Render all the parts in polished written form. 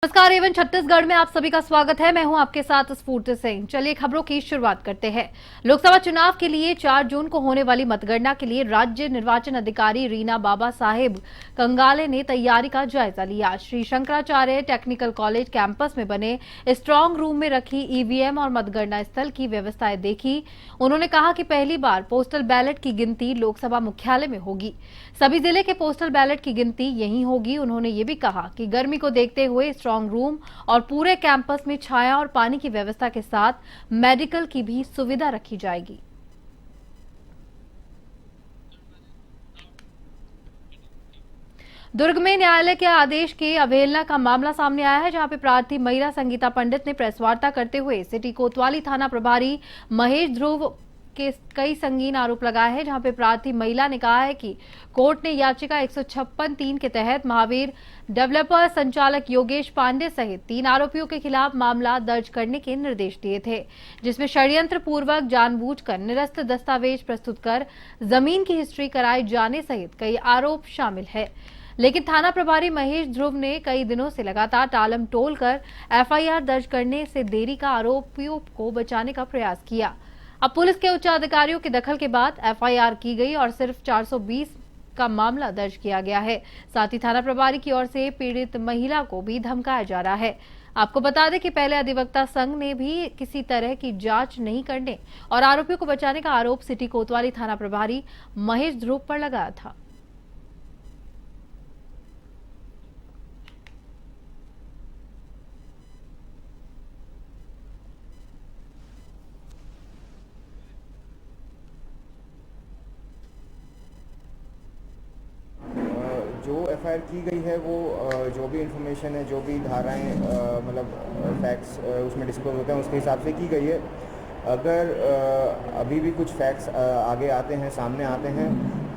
नमस्कार एवं छत्तीसगढ़ में आप सभी का स्वागत है। मैं हूं आपके साथ स्फूर्ति सिंह। चलिए खबरों की शुरुआत करते हैं। लोकसभा चुनाव के लिए 4 जून को होने वाली मतगणना के लिए राज्य निर्वाचन अधिकारी रीना बाबा साहेब कंगाले ने तैयारी का जायजा लिया। Shri Shankaracharya technical college campus में बने स्ट्रांग रूम में रखी ईवीएम और मतगणना स्थल की व्यवस्थाएं देखी। उन्होंने कहा कि पहली बार पोस्टल बैलेट की गिनती लोकसभा मुख्यालय में होगी। सभी जिले के पोस्टल बैलेट की गिनती यहीं होगी। उन्होंने ये भी कहा कि गर्मी को देखते हुए स्ट्रांग रूम और पूरे कैंपस में छाया और पानी की व्यवस्था के साथ मेडिकल की भी सुविधा रखी जाएगी। दुर्ग में न्यायालय के आदेश की अवहेलना का मामला सामने आया है, जहां पे प्रार्थी महिला संगीता पंडित ने प्रेस वार्ता करते हुए सिटी कोतवाली थाना प्रभारी महेश ध्रुव के कई संगीन आरोप लगाए हैं। जहां पे प्रार्थी महिला ने कहा है कि कोर्ट ने याचिका 156(3) के तहत महावीर डेवलपर संचालक योगेश पांडे सहित 3 आरोपियों के खिलाफ मामला दर्ज करने के निर्देश दिए थे, जिसमें षड्यंत्र पूर्वक जानबूझकर निरस्त दस्तावेज प्रस्तुत कर जमीन की हिस्ट्री कराए जाने सहित कई आरोप शामिल है। लेकिन थाना प्रभारी महेश ध्रुव ने कई दिनों से लगातार टालम टोल कर एफआईआर दर्ज करने से देरी का आरोपियों को बचाने का प्रयास किया। अब पुलिस के उच्च अधिकारियों के दखल के बाद एफआईआर की गई और सिर्फ 420 का मामला दर्ज किया गया है। साथ ही थाना प्रभारी की ओर से पीड़ित महिला को भी धमकाया जा रहा है। आपको बता दें कि पहले अधिवक्ता संघ ने भी किसी तरह की जांच नहीं करने और आरोपियों को बचाने का आरोप सिटी कोतवाली थाना प्रभारी महेश ध्रुव पर लगाया था। जो एफआईआर की गई है वो जो भी इंफॉर्मेशन है, जो भी धाराएं मतलब फैक्ट्स उसमें डिस्क्लोज होते हैं, उसके हिसाब से की गई है। अगर अभी भी कुछ फैक्ट्स आगे आते हैं, सामने आते हैं,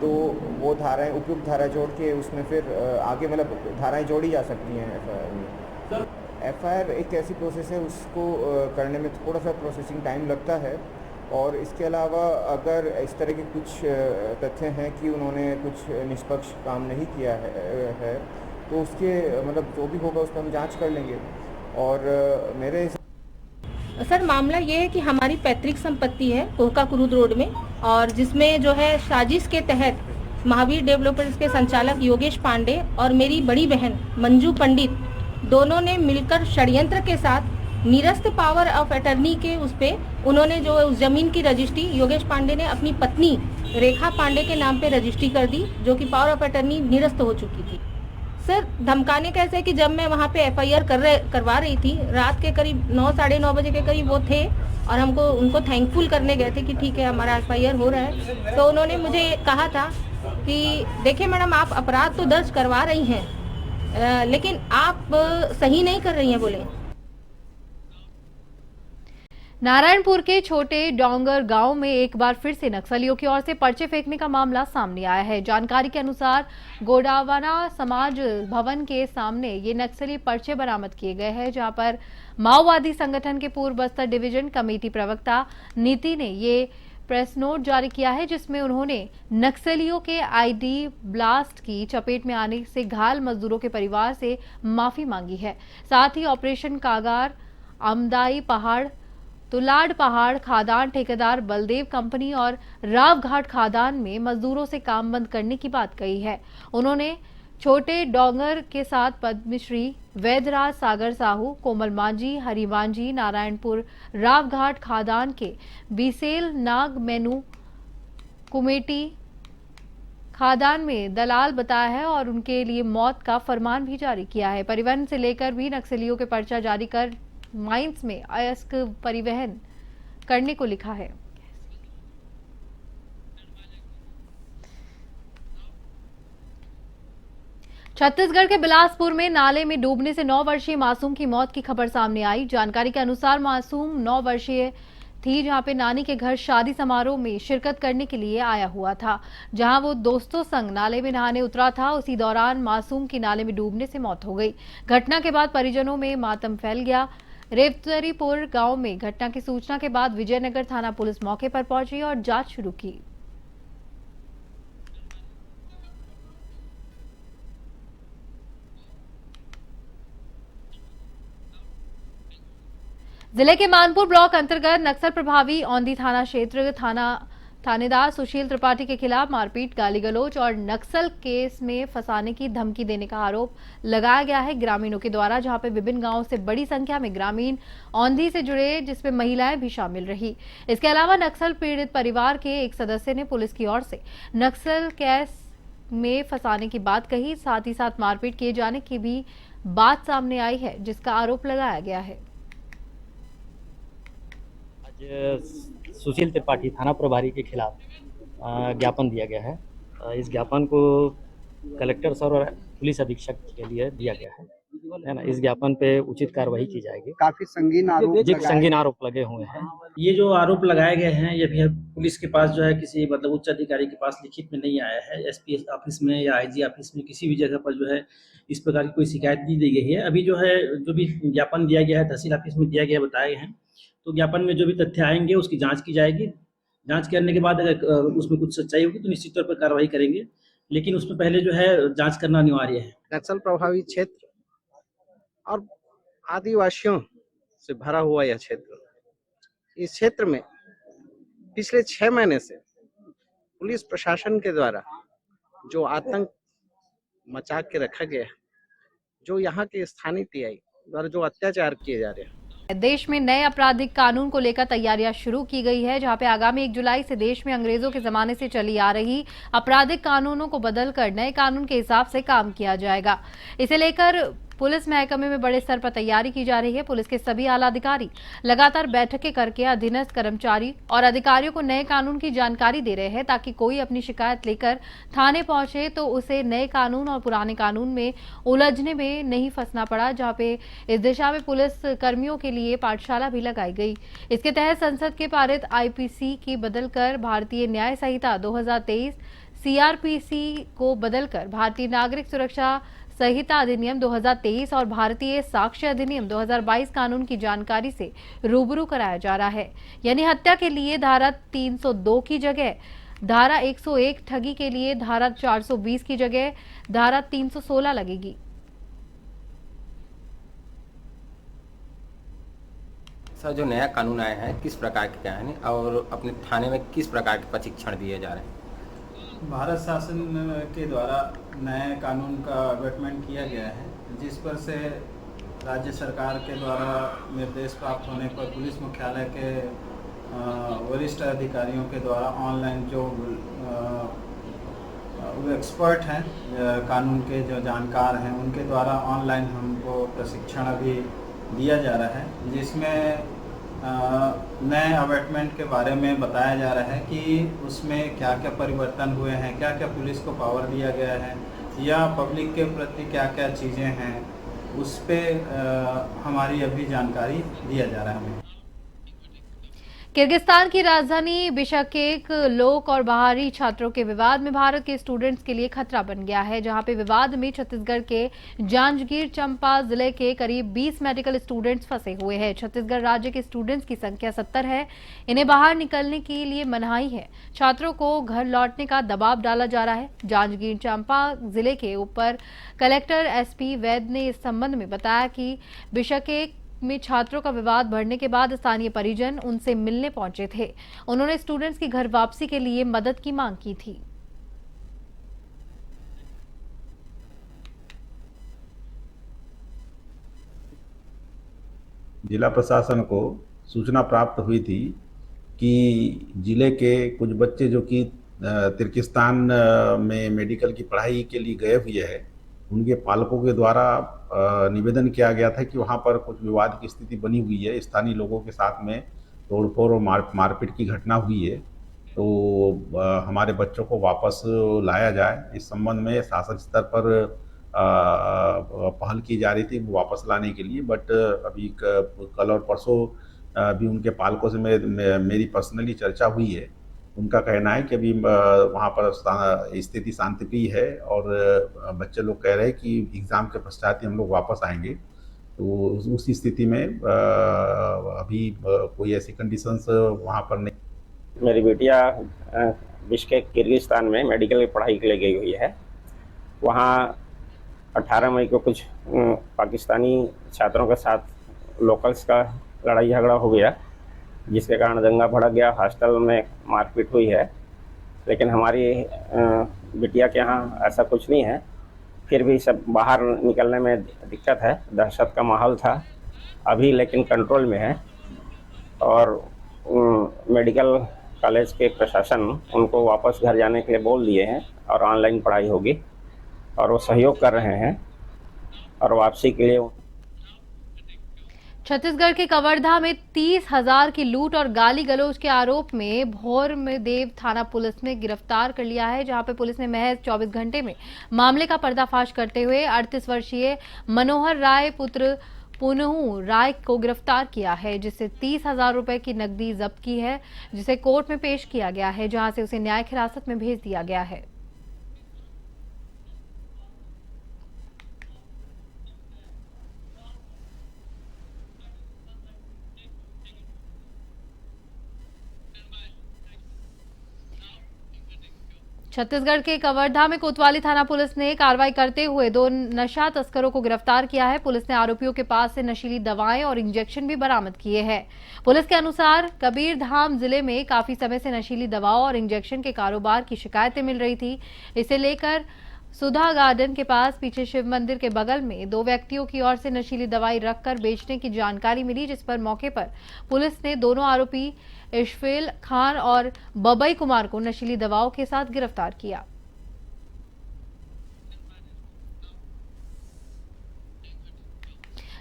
तो वो धाराएं उपयुक्त धारा जोड़ के उसमें फिर आगे मतलब धाराएं जोड़ी जा सकती हैं एफआईआर में। एफआईआर एक ऐसी प्रोसेस है, उसको करने में थोड़ा सा प्रोसेसिंग टाइम लगता है। और इसके अलावा अगर इस तरह के कुछ तथ्य हैं कि उन्होंने कुछ निष्पक्ष काम नहीं किया है तो उसके मतलब जो भी होगा उस पर हम जांच कर लेंगे। और मेरे सर मामला ये है कि हमारी पैतृक संपत्ति है कोहका कुरुद रोड में, और जिसमें जो है साजिश के तहत महावीर डेवलपर्स के संचालक योगेश पांडे और मेरी बड़ी बहन मंजू पंडित दोनों ने मिलकर षड्यंत्र के साथ निरस्त पावर ऑफ अटर्नी के उस पे उन्होंने जो उस जमीन की रजिस्ट्री योगेश पांडे ने अपनी पत्नी रेखा पांडे के नाम पे रजिस्ट्री कर दी, जो कि पावर ऑफ अटर्नी निरस्त हो चुकी थी। सर धमकाने कैसे कि जब मैं वहाँ पे एफआईआर करवा रही थी, रात के करीब 9 साढ़े 9 बजे के करीब वो थे और हमको उनको थैंकफुल करने गए थे कि ठीक है हमारा एफआईआर हो रहा है। तो उन्होंने मुझे कहा था कि देखिए मैडम, आप अपराध तो दर्ज करवा रही हैं लेकिन आप सही नहीं कर रही हैं बोले। नारायणपुर के छोटे डोंगर गांव में एक बार फिर से नक्सलियों की ओर से पर्चे फेंकने का मामला सामने आया है। जानकारी के अनुसार गोडावाना समाज भवन के सामने ये नक्सली पर्चे बरामद किए गए हैं, जहां पर माओवादी संगठन के पूर्व बस्तर डिवीजन कमेटी प्रवक्ता नीति ने ये प्रेस नोट जारी किया है, जिसमें उन्होंने नक्सलियों के आईडी ब्लास्ट की चपेट में आने से घायल मजदूरों के परिवार से माफी मांगी है। साथ ही ऑपरेशन कागार, अमदाई पहाड़, तुलाड़ पहाड़ खादान ठेकेदार बलदेव कंपनी और रावघाट खादान में मजदूरों से काम बंद करने की बात कही है। उन्होंने छोटे डोंगर के साथ पद्मश्री वैद्यराज सागर साहू, कोमल मांझी, हरि मांझी, नारायणपुर रावघाट खादान के बीसेल नाग मेनू कुमेटी खादान में दलाल बताया है और उनके लिए मौत का फरमान भी जारी किया है। परिवहन से लेकर भी नक्सलियों के पर्चा जारी कर माइंस में अयस्क परिवहन करने को लिखा है। छत्तीसगढ़ के बिलासपुर में नाले में डूबने से 9 वर्षीय मासूम की मौत की खबर सामने आई। जानकारी के अनुसार मासूम 9 वर्षीय थी, जहां पे नानी के घर शादी समारोह में शिरकत करने के लिए आया हुआ था, जहां वो दोस्तों संग नाले में नहाने उतरा था। उसी दौरान मासूम की नाले में डूबने से मौत हो गई। घटना के बाद परिजनों में मातम फैल गया। रेवतरीपुर गांव में घटना की सूचना के बाद विजयनगर थाना पुलिस मौके पर पहुंची और जांच शुरू की। जिले के मानपुर ब्लॉक अंतर्गत नक्सल प्रभावी औंधी थाना क्षेत्र थानेदार सुशील त्रिपाठी के खिलाफ मारपीट, गाली गलौज और नक्सल केस में फंसाने की धमकी देने का आरोप लगाया गया है ग्रामीणों के द्वारा, जहां पे विभिन्न गांवों से बड़ी संख्या में ग्रामीण औंधी से जुड़े, जिसमें महिलाएं भी शामिल रही। इसके अलावा नक्सल पीड़ित परिवार के एक सदस्य ने पुलिस की ओर से नक्सल केस में फंसाने की बात कही, साथ ही साथ मारपीट किए जाने की भी बात सामने आई है, जिसका आरोप लगाया गया है। सुशील त्रिपाठी थाना प्रभारी के खिलाफ ज्ञापन दिया गया है। इस ज्ञापन को कलेक्टर सर और पुलिस अधीक्षक के लिए दिया गया है ना। इस ज्ञापन पे उचित कार्रवाई की जाएगी। काफी संगीन आरोप लगे हुए हैं। ये जो आरोप लगाए गए हैं ये भी पुलिस के पास जो है किसी मतलब उच्च अधिकारी के पास लिखित में नहीं आया है। एसपी ऑफिस में या आईजी ऑफिस में किसी भी जगह पर जो है इस प्रकार की कोई शिकायत नहीं दी गई है। अभी जो है जो भी ज्ञापन दिया गया है तहसील ऑफिस में दिया गया बताए हैं, तो ज्ञापन में जो भी तथ्य आएंगे उसकी जांच की जाएगी। जांच करने के बाद अगर उसमें कुछ सच्चाई होगी तो निश्चित तौर पर कार्रवाई करेंगे, लेकिन उसमें पहले जो है जांच करना अनिवार्य है। नक्सल प्रभावित क्षेत्र और आदिवासियों से भरा हुआ यह क्षेत्र, इस क्षेत्र में पिछले 6 महीने से पुलिस प्रशासन के द्वारा जो आतंक मचा के रखा गया है, जो यहाँ के स्थानीय टीआई द्वारा जो अत्याचार किए जा रहे हैं। देश में नए आपराधिक कानून को लेकर तैयारियां शुरू की गई है, जहां पे आगामी 1 जुलाई से देश में अंग्रेजों के जमाने से चली आ रही आपराधिक कानूनों को बदलकर नए कानून के हिसाब से काम किया जाएगा। इसे लेकर पुलिस महकमे में बड़े स्तर पर तैयारी की जा रही है। पुलिस के सभी आला अधिकारी लगातार बैठकें करके अधीनस्थ कर्मचारी और अधिकारियों को नए कानून की जानकारी दे रहे हैं, ताकि कोई अपनी शिकायत लेकर थाने पहुंचे तो उसे नए कानून और पुराने कानून में उलझने में नहीं फंसना पड़ा। जहां पे इस दिशा में पुलिस कर्मियों के लिए पाठशाला भी लगाई गई। इसके तहत संसद के पारित आईपीसी की बदलकर भारतीय न्याय संहिता 2023, सीआरपीसी को बदलकर भारतीय नागरिक सुरक्षा संहिता अधिनियम 2023 और भारतीय साक्ष्य अधिनियम 2022 कानून की जानकारी से रूबरू कराया जा रहा है। यानी हत्या के लिए धारा 302 की जगह धारा 101, ठगी के लिए धारा 420 की जगह धारा 316 लगेगी। सर, जो नया कानून आया है किस प्रकार के क्या है और अपने थाने में किस प्रकार के प्रशिक्षण दिए जा रहे हैं? भारत शासन के द्वारा नए कानून का अमेंडमेंट किया गया है, जिस पर से राज्य सरकार के द्वारा निर्देश प्राप्त होने पर पुलिस मुख्यालय के वरिष्ठ अधिकारियों के द्वारा ऑनलाइन जो एक्सपर्ट हैं कानून के जो जानकार हैं उनके द्वारा ऑनलाइन हमको प्रशिक्षण अभी दिया जा रहा है, जिसमें नए अमेंडमेंट के बारे में बताया जा रहा है कि उसमें क्या क्या परिवर्तन हुए हैं, क्या क्या पुलिस को पावर दिया गया है या पब्लिक के प्रति क्या क्या चीज़ें हैं, उस पे हमारी अभी जानकारी दिया जा रहा है हमें। किर्गिस्तान की राजधानी बिश्केक लोक और बाहरी छात्रों के विवाद में भारत के स्टूडेंट्स के लिए खतरा बन गया है, जहां पे विवाद में छत्तीसगढ़ के जांजगीर चंपा जिले के करीब 20 मेडिकल स्टूडेंट्स फंसे हुए हैं। छत्तीसगढ़ राज्य के स्टूडेंट्स की संख्या 70 है। इन्हें बाहर निकलने के लिए मनाही है। छात्रों को घर लौटने का दबाव डाला जा रहा है। जांजगीर चंपा जिले के ऊपर कलेक्टर एसपी वैद ने इस संबंध में बताया कि बिश्केक में छात्रों का विवाद बढ़ने के बाद स्थानीय परिजन उनसे मिलने पहुंचे थे। उन्होंने स्टूडेंट्स की घर वापसी के लिए मदद की मांग की थी। जिला प्रशासन को सूचना प्राप्त हुई थी कि जिले के कुछ बच्चे जो कि तिर्किस्तान में मेडिकल की पढ़ाई के लिए गए हुए हैं, उनके पालकों के द्वारा निवेदन किया गया था कि वहाँ पर कुछ विवाद की स्थिति बनी हुई है, स्थानीय लोगों के साथ में तोड़फोड़ और मारपीट की घटना हुई है, तो हमारे बच्चों को वापस लाया जाए। इस संबंध में शासन स्तर पर पहल की जा रही थी वो वापस लाने के लिए, बट अभी कल और परसों भी उनके पालकों से मेरी पर्सनली चर्चा हुई है। उनका कहना है कि अभी वहाँ पर स्थिति शांतिप्रिय है और बच्चे लोग कह रहे हैं कि एग्ज़ाम के पश्चात ही हम लोग वापस आएंगे। तो उस स्थिति में अभी कोई ऐसी कंडीशंस वहाँ पर नहीं। मेरी बेटिया बिश्केक किर्गिस्तान में मेडिकल की पढ़ाई के लिए गई हुई है। वहाँ 18 मई को कुछ पाकिस्तानी छात्रों के साथ लोकल्स का लड़ाई झगड़ा हो गया, जिसके कारण दंगा भड़क गया, हॉस्टल में मारपीट हुई है। लेकिन हमारी बिटिया के यहाँ ऐसा कुछ नहीं है, फिर भी सब बाहर निकलने में दिक्कत है, दहशत का माहौल था। अभी लेकिन कंट्रोल में है और मेडिकल कॉलेज के प्रशासन उनको वापस घर जाने के लिए बोल दिए हैं और ऑनलाइन पढ़ाई होगी और वो सहयोग कर रहे हैं और वापसी के लिए। छत्तीसगढ़ के कवर्धा में 30,000 की लूट और गाली गलौज के आरोप में भोर में देव थाना पुलिस ने गिरफ्तार कर लिया है, जहां पर पुलिस ने महज 24 घंटे में मामले का पर्दाफाश करते हुए 38 वर्षीय मनोहर राय पुत्र पुनहू राय को गिरफ्तार किया है, जिससे 30,000 रुपए की नकदी जब्त की है, जिसे कोर्ट में पेश किया गया है, जहां से उसे न्यायिक हिरासत में भेज दिया गया है। छत्तीसगढ़ के कवर्धा में कोतवाली थाना पुलिस ने कार्रवाई करते हुए 2 नशा तस्करों को गिरफ्तार किया है। पुलिस ने आरोपियों के पास से नशीली दवाएं और इंजेक्शन भी बरामद किए हैं। पुलिस के अनुसार कबीरधाम जिले में काफी समय से नशीली दवाओं और इंजेक्शन के कारोबार की शिकायतें मिल रही थी। इसे लेकर सुधा गार्डन के पास पीछे शिव मंदिर के बगल में 2 व्यक्तियों की ओर से नशीली दवाई रखकर बेचने की जानकारी मिली, जिस पर मौके पर पुलिस ने दोनों आरोपी इशफेल खान और बबई कुमार को नशीली दवाओं के साथ गिरफ्तार किया।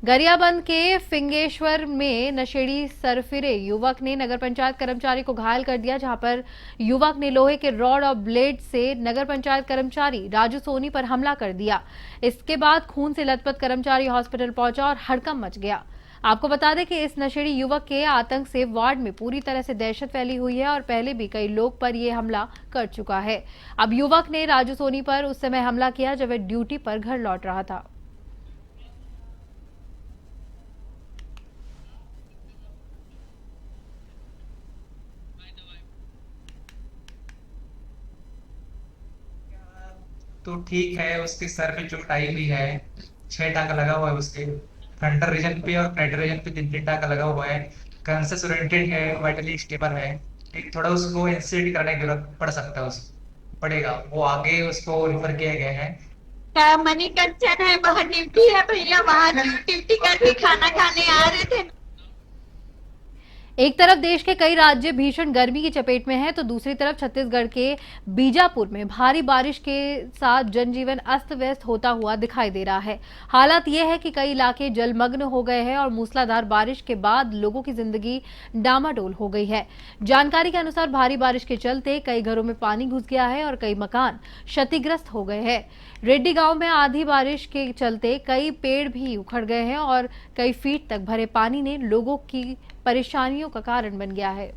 गरियाबंद के फिंगेश्वर में नशेड़ी सरफिरे युवक ने नगर पंचायत कर्मचारी को घायल कर दिया, जहां पर युवक ने लोहे के रॉड और ब्लेड से नगर पंचायत कर्मचारी राजू सोनी पर हमला कर दिया। इसके बाद खून से लथपथ कर्मचारी हॉस्पिटल पहुंचा और हड़कंप मच गया। आपको बता दें कि इस नशेड़ी युवक के आतंक से वार्ड में पूरी तरह से दहशत फैली हुई है और पहले भी कई लोग पर यह हमला कर चुका है। अब युवक ने राजू सोनी पर उस समय हमला किया जब वह ड्यूटी पर घर लौट रहा था। तो ठीक है, उसके सर पे चोट आई हुई है, 6 टाका लगा हुआ है उसके फ्रंटल रीजन पे और पेडल रीजन पे 3 टाका लगा हुआ है। कंसस ओरिएंटेड है, वाइटली स्टेबल है। एक थोड़ा उसको इंसिडेंट करने की जरूरत पड़ सकता है, उसको पड़ेगा, वो आगे उसको रिफर किया गया है। मनी कंचन है, बाहर ड्यूटी है भैया, बाहर ड्यूटी करके खाना खाने आ रहे थे। एक तरफ देश के कई राज्य भीषण गर्मी की चपेट में हैं, तो दूसरी तरफ छत्तीसगढ़ के बीजापुर में भारी बारिश के साथ जनजीवन अस्त व्यस्त होता हुआ दिखाई दे रहा है। हालात यह है कि कई इलाके जलमग्न हो गए हैं और मूसलाधार बारिश के बाद लोगों की जिंदगी डामाडोल हो गई है। जानकारी के अनुसार भारी बारिश के चलते कई घरों में पानी घुस गया है और कई मकान क्षतिग्रस्त हो गए हैं। रेड्डी गांव में आधी बारिश के चलते कई पेड़ भी उखड़ गए हैं और कई फीट तक भरे पानी ने लोगों की परेशानियों का कारण बन गया है।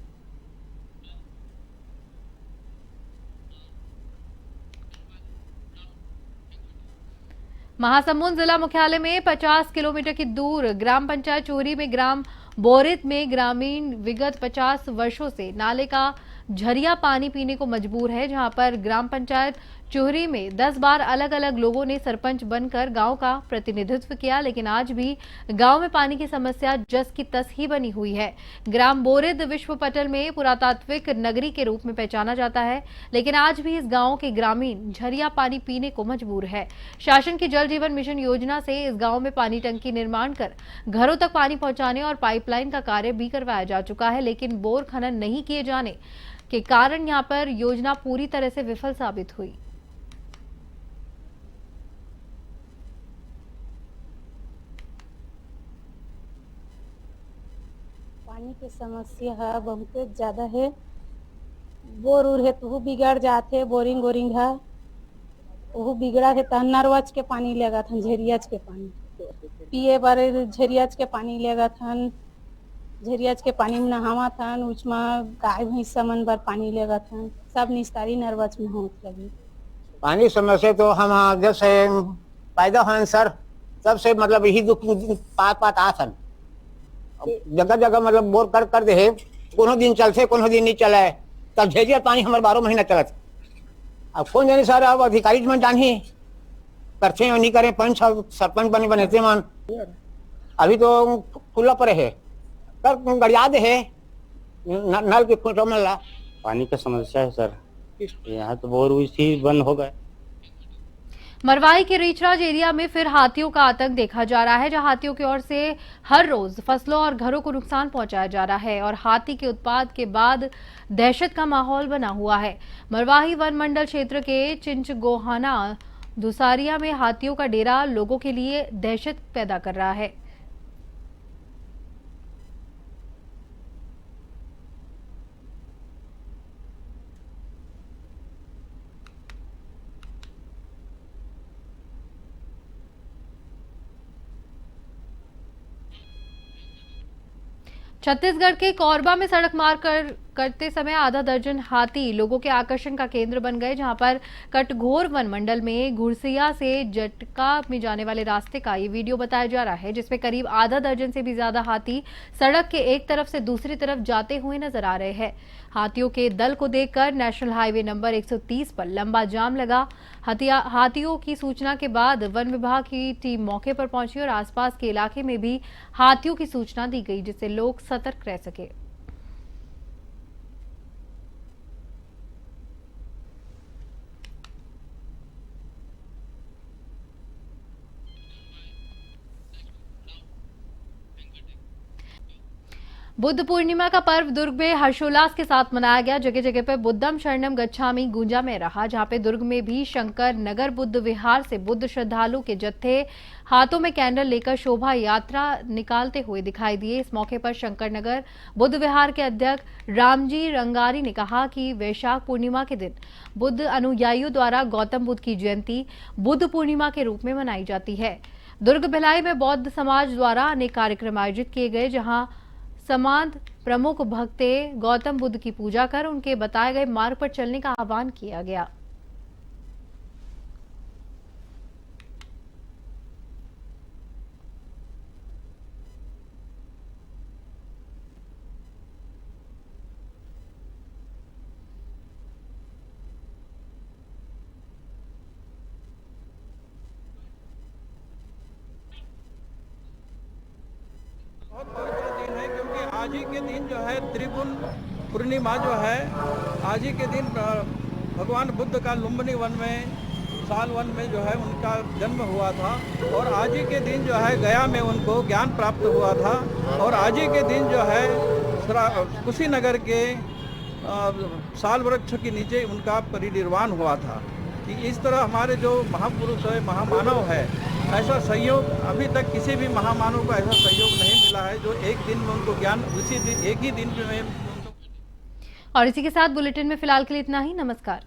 महासमुंद जिला मुख्यालय में 50 किलोमीटर की दूर ग्राम पंचायत चोरी में ग्राम बोरित में ग्रामीण विगत 50 वर्षों से नाले का झरिया पानी पीने को मजबूर है, जहां पर ग्राम पंचायत चोरी में 10 बार अलग अलग लोगों ने सरपंच बनकर गांव का प्रतिनिधित्व किया, लेकिन आज भी गांव में पानी की समस्या जस की तस ही बनी हुई है। ग्राम बोरिद विश्व पटल में पुरातात्विक नगरी के रूप में पहचाना जाता है, लेकिन आज भी इस गांव के ग्रामीण झरिया पानी पीने को मजबूर है। शासन की जल जीवन मिशन योजना से इस गांव में पानी टंकी निर्माण कर घरों तक पानी पहुंचाने और पाइपलाइन का कार्य भी करवाया जा चुका है, लेकिन बोर खनन नहीं किए जाने के कारण यहां पर योजना पूरी तरह से विफल साबित हुई। पानी की समस्या है बहुत ज्यादा है। बोर उर है तो बिगड़ जाते, बोरिंग वोरिंग है वो बिगड़ा है तो नरवच के पानी लेगा था, झरियाज के पानी पिए बारे झरियाज के पानी लेगा था, झरियाज के पानी में नहावा था, उसमें गाय भैंस समन बार पानी लेगा था, सब निस्तारी नरवच में हो लगी। पानी समस्या तो हम जब से पैदा हुए सर तब से मतलब यही दुख पात आ सन, जगह जगह मतलब बोर कर दे, कोनो दिन चलते कोनो दिन नहीं चले, तब झरिया पानी हमारे 12 महीना चलत। अब कौन जाने सर, अब अधिकारी में जानी करते नहीं करें, पंच सरपंच बने थे मान, अभी तो खुला पड़े है, सर गड़िया दे है नल के फोटो में ला पानी का समस्या है सर, यहाँ तो बोर ही बंद हो गए। मरवाही के रीचराज एरिया में फिर हाथियों का आतंक देखा जा रहा है, जहां हाथियों की ओर से हर रोज फसलों और घरों को नुकसान पहुंचाया जा रहा है और हाथी के उत्पात के बाद दहशत का माहौल बना हुआ है। मरवाही वन मंडल क्षेत्र के चिंचगोहाना दुसारिया में हाथियों का डेरा लोगों के लिए दहशत पैदा कर रहा है। छत्तीसगढ़ के कोरबा में सड़क मार्ग करते समय आधा दर्जन हाथी लोगों के आकर्षण का केंद्र बन गए, जहां पर कटघोर वन मंडल में घुड़सिया से जटका में जाने वाले रास्ते का ये वीडियो बताया जा रहा है, जिसमें करीब आधा दर्जन से भी ज्यादा हाथी सड़क के एक तरफ से दूसरी तरफ जाते हुए नजर आ रहे हैं। हाथियों के दल को देखकर नेशनल हाईवे नंबर 130 पर लंबा जाम लगा। हाथियों की सूचना के बाद वन विभाग की टीम मौके पर पहुंची और आसपास के इलाके में भी हाथियों की सूचना दी गई, जिससे लोग सतर्क रह सके। बुद्ध पूर्णिमा का पर्व दुर्ग में हर्षोल्लास के साथ मनाया गया। जगह जगह पर बुद्धम शरणम गच्छामि गूंजा में रहा, जहां पे दुर्ग में भी शंकर नगर बुद्ध विहार से बुद्ध श्रद्धालु के जत्थे हाथों में कैंडल लेकर शोभा यात्रा निकालते हुए दिखाई दिए। इस मौके पर शंकर नगर बुद्ध विहार के अध्यक्ष रामजी रंगारी ने कहा कि वैशाख पूर्णिमा के दिन बुद्ध अनुयायियों द्वारा गौतम बुद्ध की जयंती बुद्ध पूर्णिमा के रूप में मनाई जाती है। दुर्ग भिलाई में बौद्ध समाज द्वारा अनेक कार्यक्रम आयोजित किए गए, जहां समाज प्रमुख भक्ते गौतम बुद्ध की पूजा कर उनके बताए गए मार्ग पर चलने का आह्वान किया गया। आज ही के दिन जो है त्रिपुन पूर्णिमा जो है, आज ही के दिन भगवान बुद्ध का लुम्बिनी वन में साल वन में जो है उनका जन्म हुआ था और आज ही के दिन जो है गया में उनको ज्ञान प्राप्त हुआ था और आज ही के दिन जो है कुशीनगर के साल वृक्ष के नीचे उनका परिनिर्वाण हुआ था। कि इस तरह हमारे जो महापुरुष है, महामानव है, ऐसा सहयोग अभी तक किसी भी महामानव को ऐसा सहयोग नहीं मिला है जो एक दिन में उनको ज्ञान उसी दिन एक ही दिन में। और इसी के साथ बुलेटिन में फिलहाल के लिए इतना ही। नमस्कार।